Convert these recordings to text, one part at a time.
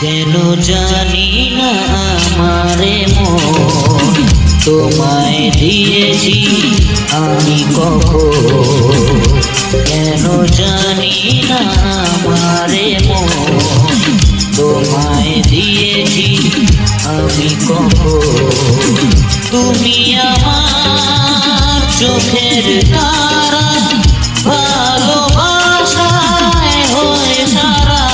কেন জানি না আমারে মন তোমায় দিয়েছি আমি কখন, কেন জানি না আমারে মন তোমায় দিয়েছি আমি কখন। তুমি আমার চোখের তারা, ভালোবাসায় হয়ে সারা,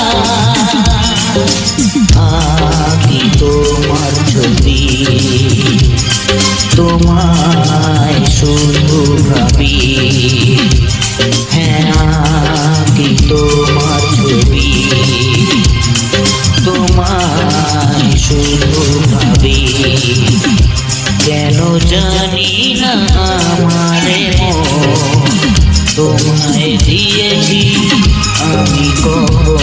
আঁকি তোমার ছবি, তোমায় শুধু ভাবি। হ্যাঁ, আঁকি তোমার ছবি, তোমায় শুধু ভাবি। কেন জানি না আমারে মন তোমায় দিয়েছি আমি কখন।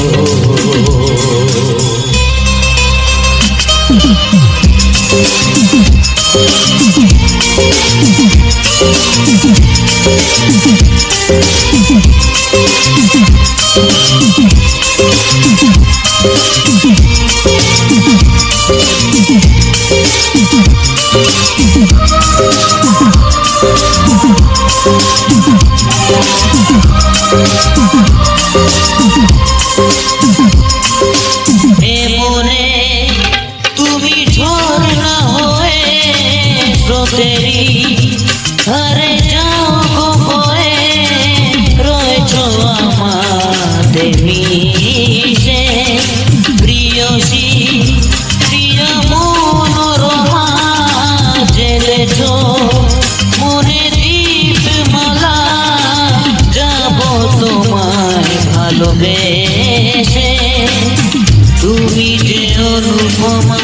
মনে তুমি ঝর্ণা হয়ে স্রোতেরই ধারে যাও হয়ে রয়েছো আমাদের মিশে। প্রিয়সী প্রিয় মনোরমা জেলেছ মনে দীপমালা, যাব তোমায় ভালোবেসে। তুমি যে অনুপমা,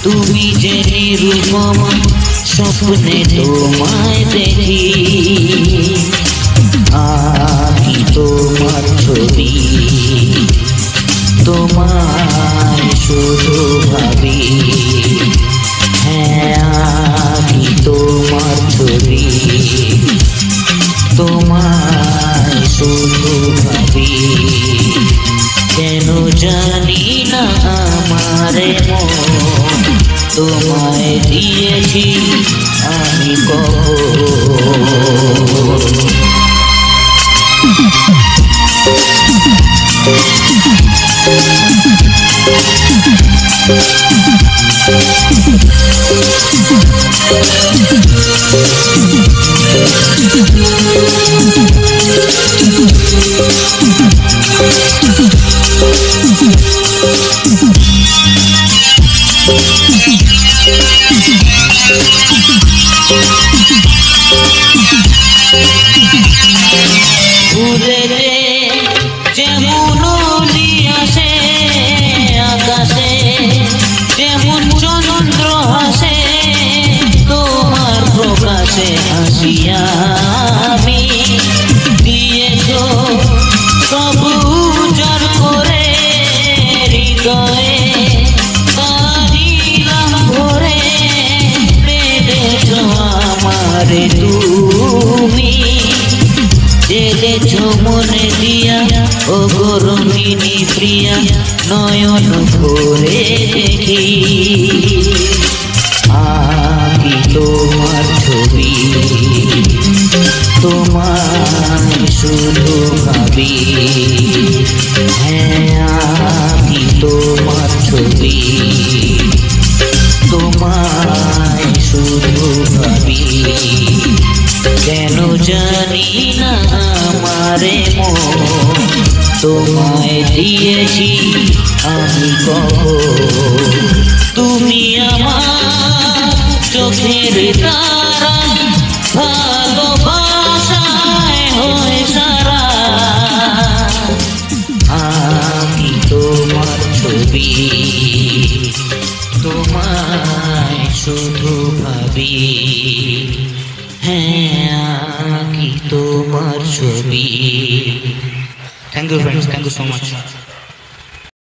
তুমি যে নিরুপমা, স্বপ্নে তোমায় দেখি। আঁকি তোমার ছবি, তোমায় শুধু ভাবি। হ্যাঁ, আঁকি তোমার ছবি, তোমায় শুধু ভাবি। কেন জানি না আমারে মন তোমায় দিয়েছি আমি কখন। ফুলেতে যেমন অলি আসে, আকাশে যেমন চন্দ্র হাসে, তোমার প্রকাশে হাসিয়া আমি দিয়েছ সব উজাড় করে। হৃদয়ে তারিলাম ভরে, পেরেছ আমারে তুমি, জেলেছ মনে দিয়া ও গরমিনী প্রিয়া, নয়ন ভরে দেখি। আঁকি তোমার ছবি, তোমায় শুধু ভাবি। হ্যাঁ, আঁকি তোমার ছবি, তোমায় শুধু ভাবি। কেন জানি না আমারে মন তোমায় দিয়েছি আমি কখন। তুমি আমার চোখের তারা, ভালোবাসা ছবি তোমায় শুধু ভাবি হ্যাঁ আঁকি তোমার ছবি। Thank you friends, thank you so much.